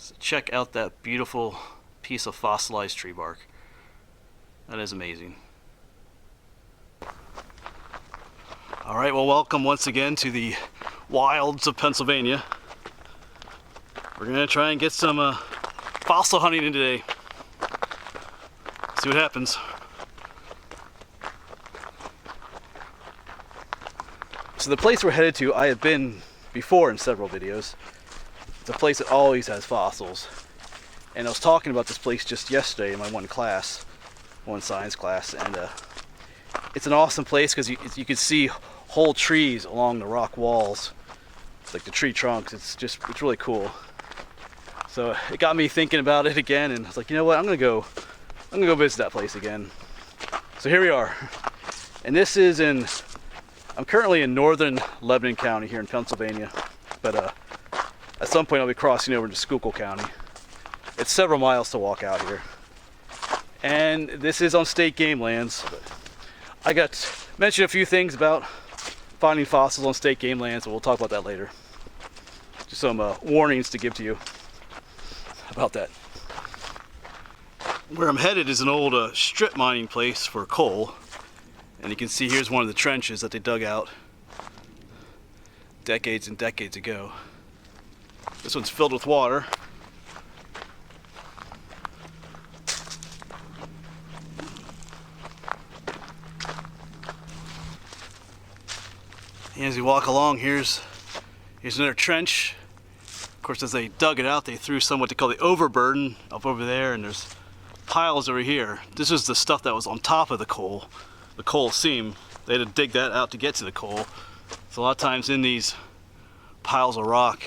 So check out that beautiful piece of fossilized tree bark. That is amazing. Alright, well, welcome once again to the wilds of Pennsylvania. We're going to try and get some fossil hunting in today. See what happens. So the place we're headed to, I have been before in several videos. It's a place that always has fossils. And I was talking about this place just yesterday in my one science class, and it's an awesome place because you can see whole trees along the rock walls, like the tree trunks. It's really cool. So it got me thinking about it again, and I was like, you know what, I'm gonna go visit that place again. So here we are, and this is I'm currently in northern Lebanon County here in Pennsylvania, but at some point I'll be crossing over into Schuylkill County. It's several miles to walk out here. And this is on state game lands. I got to mention a few things about finding fossils on state game lands, but we'll talk about that later. Just some warnings to give to you about that. Where I'm headed is an old strip mining place for coal. And you can see here's one of the trenches that they dug out decades and decades ago. This one's filled with water. And as you walk along, here's another trench. Of course, as they dug it out, they threw some what they call the overburden up over there, and there's piles over here. This is the stuff that was on top of the coal seam. They had to dig that out to get to the coal. So a lot of times in these piles of rock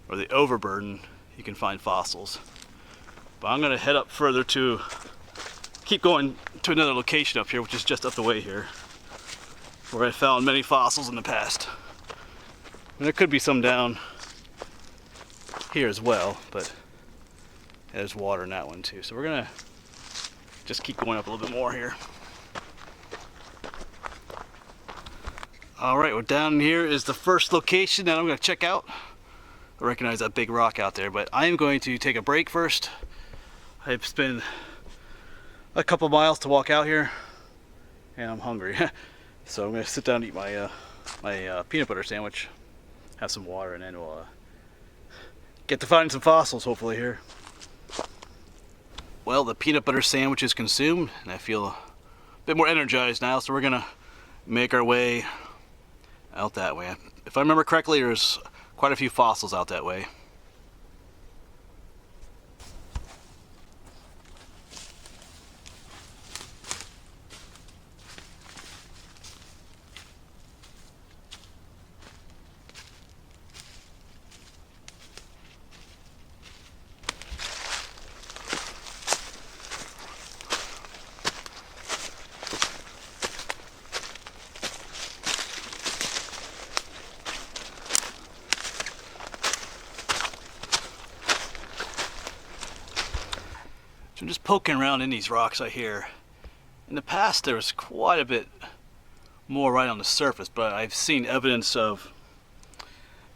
or the overburden, you can find fossils. But I'm gonna head up further to keep going to another location up here, which is just up the way here, where I found many fossils in the past. And there could be some down here as well, but there's water in that one too. So we're gonna just keep going up a little bit more here. All right, well, down here is the first location that I'm gonna check out. I recognize that big rock out there, but I am going to take a break first. I've spent a couple miles to walk out here, and I'm hungry. So I'm gonna sit down and eat my peanut butter sandwich, have some water, and then we'll get to find some fossils hopefully here. Well, the peanut butter sandwich is consumed, and I feel a bit more energized now, so we're gonna make our way out that way. If I remember correctly, there's quite a few fossils out that way. So I'm just poking around in these rocks right here. In the past there was quite a bit more right on the surface, but I've seen evidence of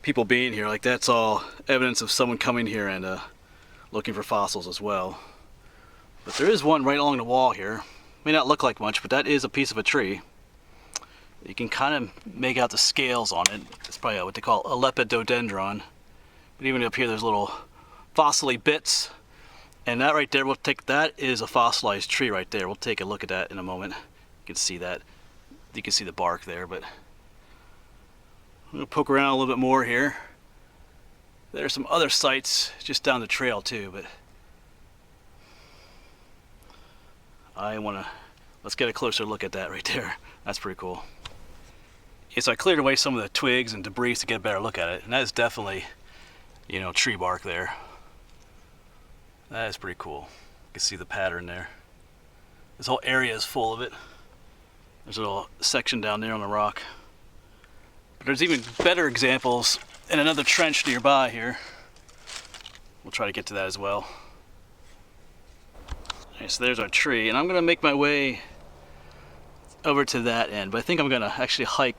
people being here. Like, that's all evidence of someone coming here and looking for fossils as well. But there is one right along the wall here. May not look like much, but that is a piece of a tree. You can kind of make out the scales on it. It's probably what they call a lepidodendron. But even up here there's little fossily bits. And that right there, that is a fossilized tree right there. We'll take a look at that in a moment. You can see that. You can see the bark there, but I'm gonna poke around a little bit more here. There's some other sites just down the trail too, but let's get a closer look at that right there. That's pretty cool. Yeah, so I cleared away some of the twigs and debris to get a better look at it, and that is definitely, tree bark there. That is pretty cool. You can see the pattern there. This whole area is full of it. There's a little section down there on the rock. But there's even better examples in another trench nearby here. We'll try to get to that as well. Okay, so there's our tree, and I'm gonna make my way over to that end, but I think I'm gonna actually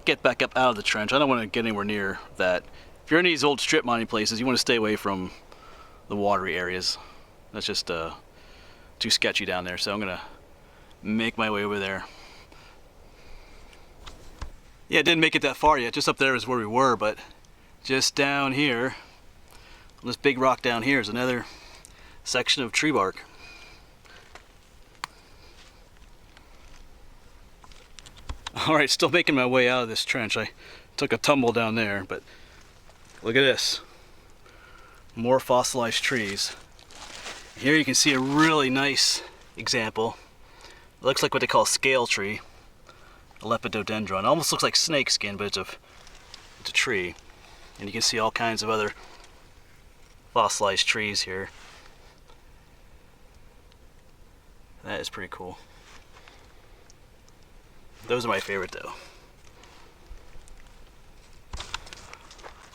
get back up out of the trench. I don't want to get anywhere near that if you're in these old strip mining places, you want to stay away from the watery areas. That's just too sketchy down there, so I'm gonna make my way over there. Yeah, it didn't make it that far yet. Just up there is where we were, but just down here, on this big rock down here, is another section of tree bark. Alright, still making my way out of this trench. I took a tumble down there, but look at this. More fossilized trees. Here you can see a really nice example. It looks like what they call a scale tree. A lepidodendron. It almost looks like snake skin, but it's a tree. And you can see all kinds of other fossilized trees here. That is pretty cool. Those are my favorite though.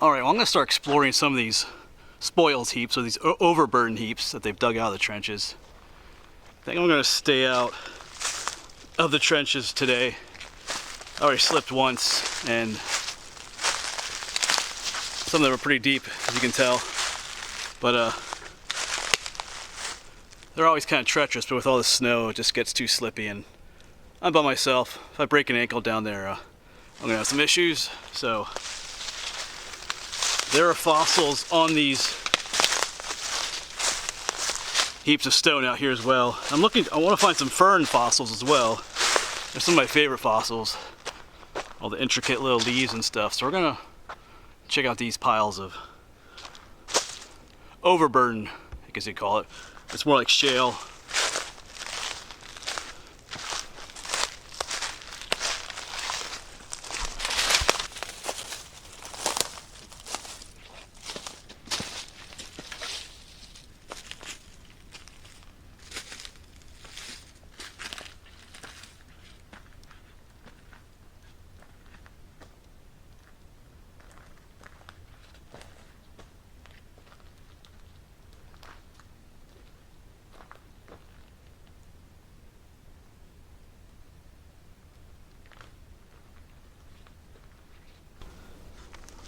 Alright, well I'm going to start exploring some of these spoils heaps, or these overburden heaps that they've dug out of the trenches. I think I'm going to stay out of the trenches today. I already slipped once, and some of them are pretty deep, as you can tell. But they're always kind of treacherous, but with all the snow it just gets too slippy, and I'm by myself. If I break an ankle down there, I'm going to have some issues. So there are fossils on these heaps of stone out here as well. I want to find some fern fossils as well. They're some of my favorite fossils. All the intricate little leaves and stuff. So we're going to check out these piles of overburden, I guess you'd call it. It's more like shale.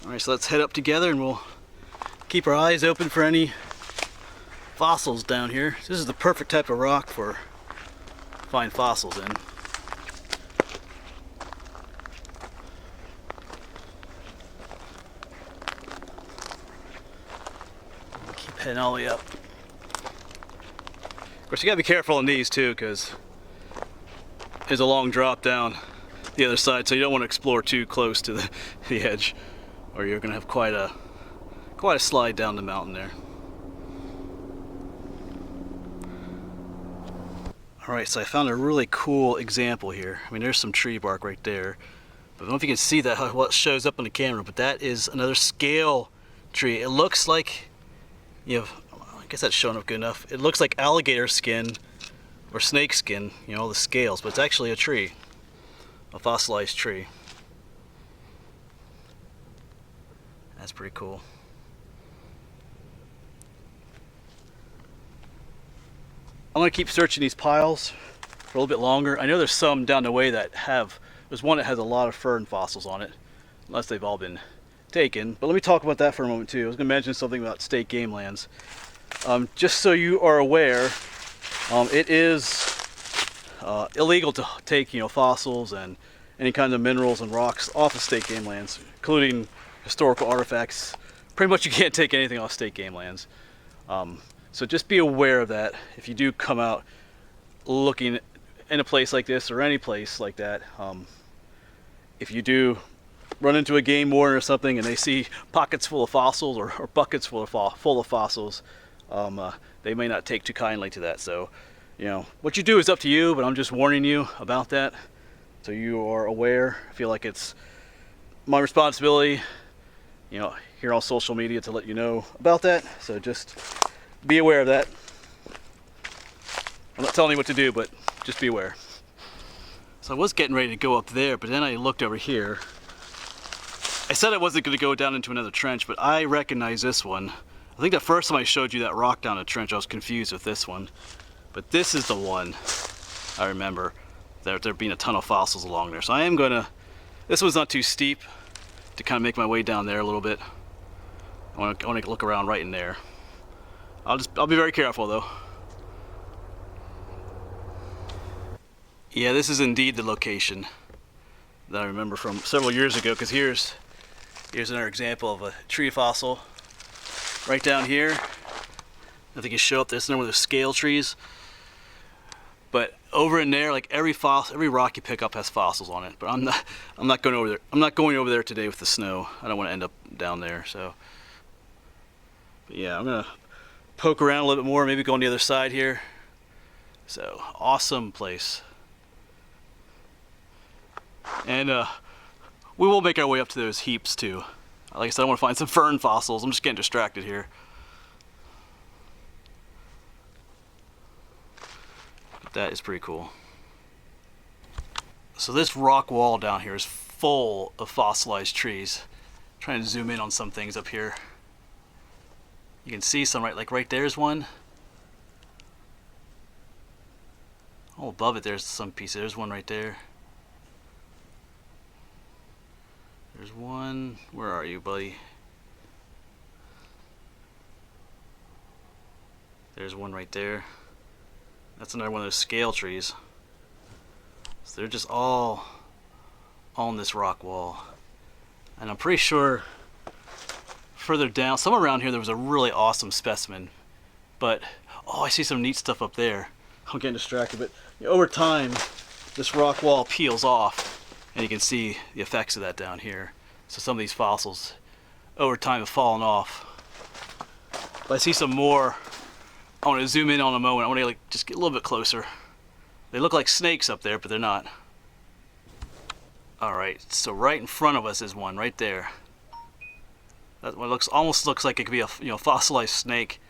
Alright, so let's head up together and we'll keep our eyes open for any fossils down here. This is the perfect type of rock for find fossils in. Keep heading all the way up. Of course, you gotta be careful on these too, because there's a long drop down the other side, so you don't want to explore too close to the edge, or you're gonna have quite a slide down the mountain there. Alright, so I found a really cool example here. I mean, there's some tree bark right there, but I don't know if you can see that, what shows up on the camera, but that is another scale tree. It looks like, I guess that's showing up good enough. It looks like alligator skin or snake skin, all the scales, but it's actually a tree, a fossilized tree. That's pretty cool. I'm gonna keep searching these piles for a little bit longer. I know there's some down the way that there's one that has a lot of fern fossils on it, unless they've all been taken. But let me talk about that for a moment too. I was gonna mention something about state game lands. Just so you are aware, it is illegal to take fossils and any kind of minerals and rocks off of state game lands, including historical artifacts. Pretty much you can't take anything off state game lands. So just be aware of that if you do come out looking in a place like this or any place like that. If you do run into a game warden or something and they see pockets full of fossils or buckets full of fossils, they may not take too kindly to that. So what you do is up to you, but I'm just warning you about that so you are aware. I feel like it's my responsibility here on social media to let you know about that. So just be aware of that. I'm not telling you what to do, but just be aware. So I was getting ready to go up there, but then I looked over here. I said I wasn't going to go down into another trench, but I recognize this one. I think the first time I showed you that rock down a trench, I was confused with this one. But this is the one I remember. There being a ton of fossils along there. So I am going to, this one's not too steep, to kind of make my way down there a little bit. I want to look around right in there. I'll be very careful though. Yeah, this is indeed the location that I remember from several years ago, because here's another example of a tree fossil right down here. I think you show up this one of the scale trees. But over in there, like every rock you pick up has fossils on it. But I'm not going over there. I'm not going over there today with the snow. I don't want to end up down there. So, but yeah, I'm gonna poke around a little bit more. Maybe go on the other side here. So awesome place. And we will make our way up to those heaps too. Like I said, I want to find some fern fossils. I'm just getting distracted here. But that is pretty cool. So this rock wall down here is full of fossilized trees. I'm trying to zoom in on some things up here. You can see some right there's one. All above it there's some piece. There's one right there. There's one. Where are you, buddy? There's one right there. That's another one of those scale trees. So they're just all on this rock wall. And I'm pretty sure further down, somewhere around here, there was a really awesome specimen. But, oh, I see some neat stuff up there. I'm getting distracted, but over time, this rock wall peels off. And you can see the effects of that down here. So some of these fossils over time have fallen off. But I see some more. I want to zoom in on a moment. I want to just get a little bit closer. They look like snakes up there, but they're not. Alright, so right in front of us is one, right there. That one almost looks like it could be a fossilized snake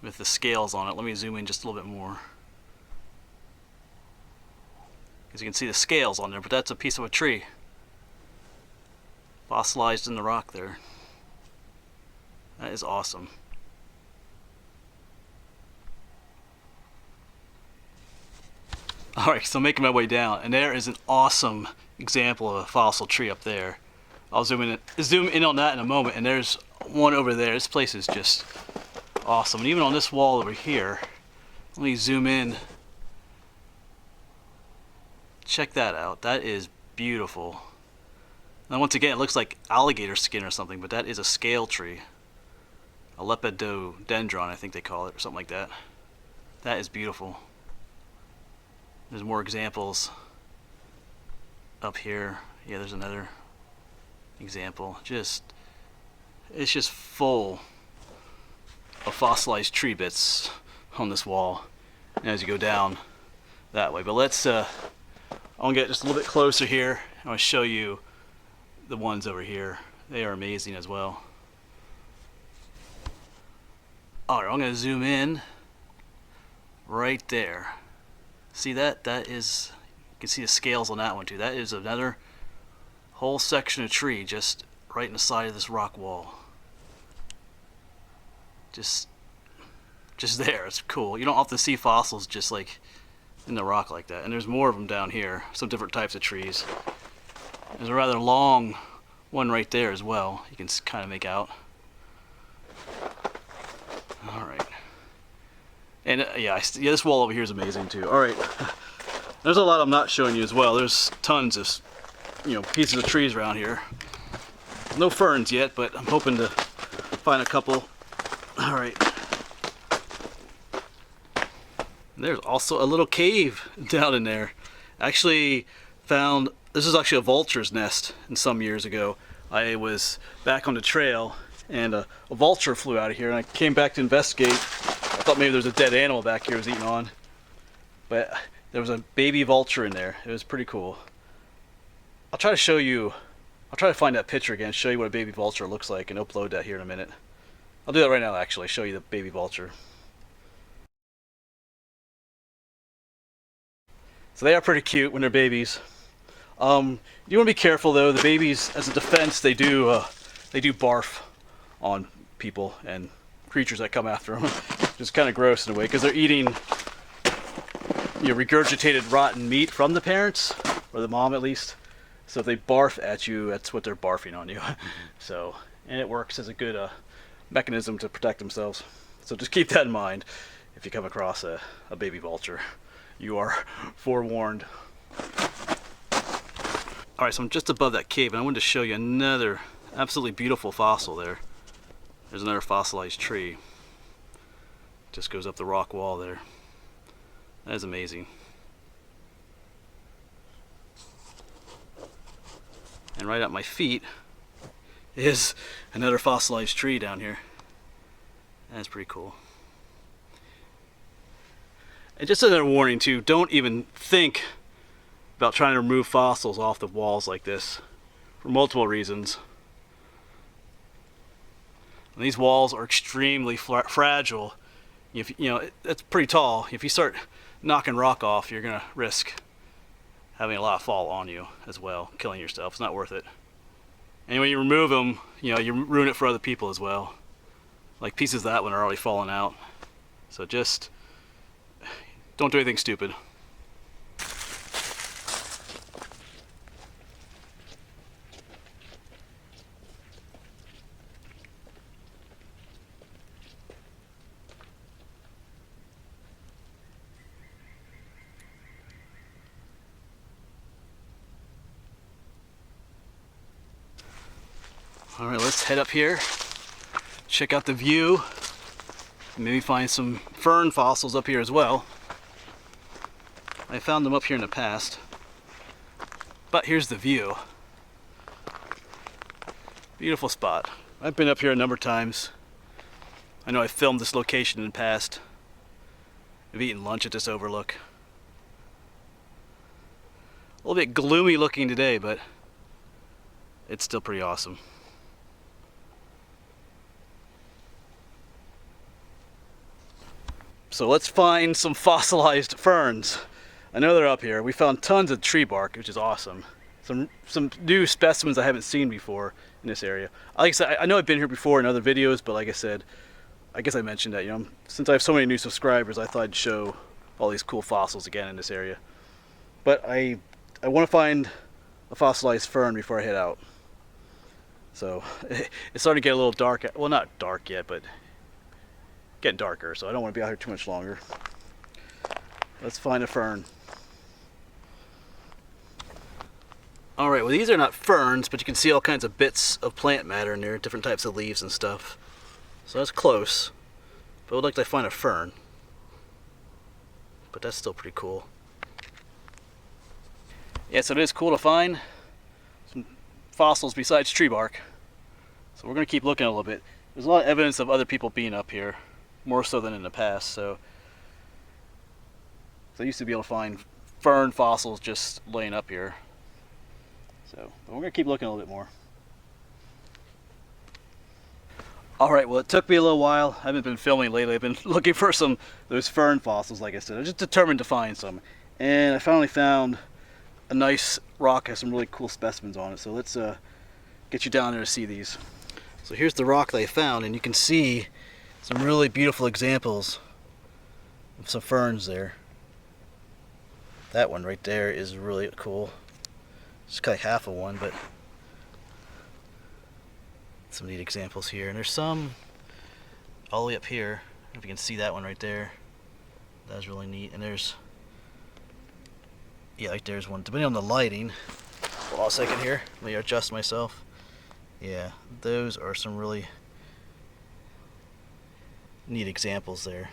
with the scales on it. Let me zoom in just a little bit more. Because you can see the scales on there, but that's a piece of a tree. Fossilized in the rock there. That is awesome. Alright, so making my way down, and there is an awesome example of a fossil tree up there. I'll zoom in on that in a moment, and there's one over there. This place is just awesome. And even on this wall over here, let me zoom in. Check that out. That is beautiful. Now once again, it looks like alligator skin or something, but that is a scale tree. A lepidodendron, I think they call it, or something like that. That is beautiful. There's more examples up here. Yeah, there's another example. It's just full of fossilized tree bits on this wall as you go down that way. But let's I want to get just a little bit closer here. I want to show you the ones over here. They are amazing as well. Alright, I'm going to zoom in right there. See that? That is, you can see the scales on that one too. That is another whole section of tree just right in the side of this rock wall. Just there. It's cool. You don't often see fossils just like in the rock like that. And there's more of them down here. Some different types of trees. There's a rather long one right there as well. You can kind of make out. Alright. And yeah, this wall over here is amazing too. Alright. There's a lot I'm not showing you as well. There's tons of pieces of trees around here. No ferns yet, but I'm hoping to find a couple. Alright. There's also a little cave down in there. Actually found, this is actually a vulture's nest some years ago. I was back on the trail and a vulture flew out of here and I came back to investigate. I thought maybe there was a dead animal back here I was eating on. But there was a baby vulture in there. It was pretty cool. I'll try to find that picture again, show you what a baby vulture looks like and upload that here in a minute. I'll do that right now actually, show you the baby vulture. So they are pretty cute when they're babies. You want to be careful though. The babies, as a defense, they do barf on people and creatures that come after them. Which is kind of gross in a way because they're eating regurgitated rotten meat from the parents or the mom at least. So if they barf at you, that's what they're barfing on you. So and it works as a good mechanism to protect themselves. So just keep that in mind if you come across a baby vulture. You are forewarned. Alright, so I'm just above that cave, and I wanted to show you another absolutely beautiful fossil there. There's another fossilized tree. Just goes up the rock wall there. That is amazing. And right at my feet is another fossilized tree down here. That's pretty cool. And just another warning too, don't even think about trying to remove fossils off the walls like this for multiple reasons. And these walls are extremely fragile. If you know, it's pretty tall. If you start knocking rock off, you're gonna risk having a lot fall on you as well, killing yourself. It's not worth it. And when you remove them, you know, you ruin it for other people as well. Like pieces of that one are already falling out. So just don't do anything stupid. All right, let's head up here, check out the view, maybe find some fern fossils up here as well. I found them up here in the past, but here's the view. Beautiful spot. I've been up here a number of times. I know I filmed this location in the past. I've eaten lunch at this overlook. A little bit gloomy looking today, but it's still pretty awesome. So let's find some fossilized ferns. I know they're up here. We found tons of tree bark, which is awesome. Some new specimens I haven't seen before in this area. Like I said, I know I've been here before in other videos, but like I said, I guess I mentioned that, you know, since I have so many new subscribers, I thought I'd show all these cool fossils again in this area. But I want to find a fossilized fern before I head out. So it's starting to get a little dark. Well, not dark yet, but getting darker, so I don't want to be out here too much longer. Let's find a fern. Alright, well these are not ferns, but you can see all kinds of bits of plant matter in there, different types of leaves and stuff. So that's close, but I would like to find a fern. But that's still pretty cool. Yeah, so it is cool to find some fossils besides tree bark. So we're going to keep looking a little bit. There's a lot of evidence of other people being up here, more so than in the past. So I used to be able to find fern fossils just laying up here. So but we're going to keep looking a little bit more. Alright, well it took me a little while. I haven't been filming lately. I've been looking for those fern fossils, like I said. I was just determined to find some. And I finally found a nice rock that has some really cool specimens on it. So let's get you down there to see these. So here's the rock that I found, and you can see some really beautiful examples of some ferns there. That one right there is really cool. It's like half of one, but some neat examples here. And there's some all the way up here. I don't know if you can see that one right there. That's really neat. And there's, yeah, like there's one. Depending on the lighting. Hold on a second here. Let me adjust myself. Yeah, those are some really neat examples there.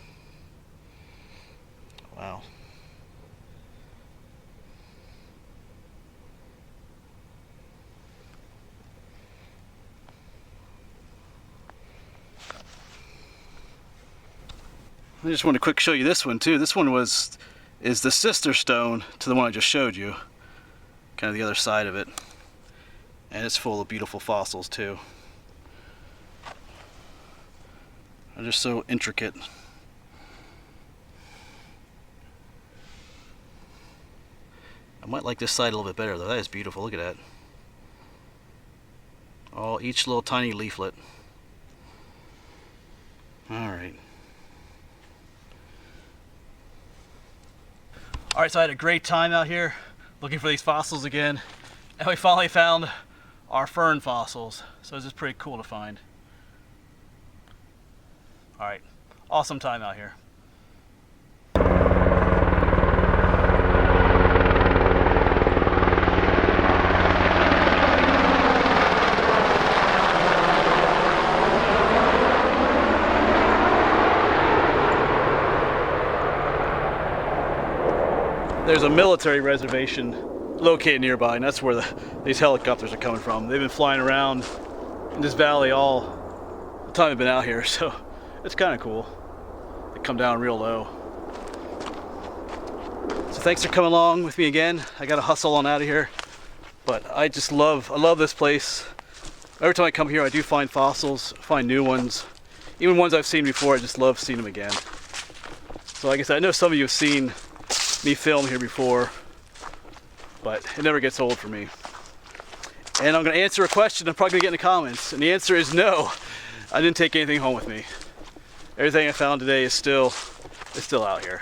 Wow. I just want to quick show you this one too. This one is the sister stone to the one I just showed you. Kind of the other side of it. And it's full of beautiful fossils too. They're just so intricate. I might like this side a little bit better though. That is beautiful. Look at that. Oh, each little tiny leaflet. Alright. Alright, so I had a great time out here looking for these fossils again. And we finally found are fern fossils. So this is pretty cool to find. All right, awesome time out here. There's a military reservation located nearby, and that's where these helicopters are coming from. They've been flying around in this valley all the time I've been out here, so it's kind of cool. They come down real low. So thanks for coming along with me again. I gotta hustle on out of here, but I love this place. Every time I come here, I do find fossils, find new ones. Even ones I've seen before, I just love seeing them again. So like I said, I know some of you have seen me film here before, but it never gets old for me. And I'm going to answer a question I'm probably going to get in the comments, and the answer is no. I didn't take anything home with me. Everything I found today is still out here.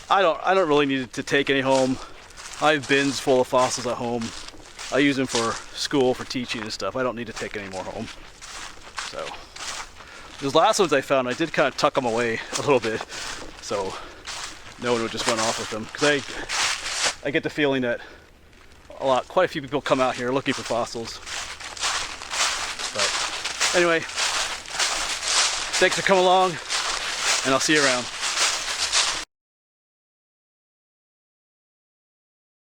I don't really need to take any home. I have bins full of fossils at home. I use them for school, for teaching and stuff. I don't need to take any more home. So those last ones I found, I did kind of tuck them away a little bit, so no one would just run off with them, because I get the feeling that quite a few people come out here looking for fossils. But anyway, thanks for coming along, and I'll see you around.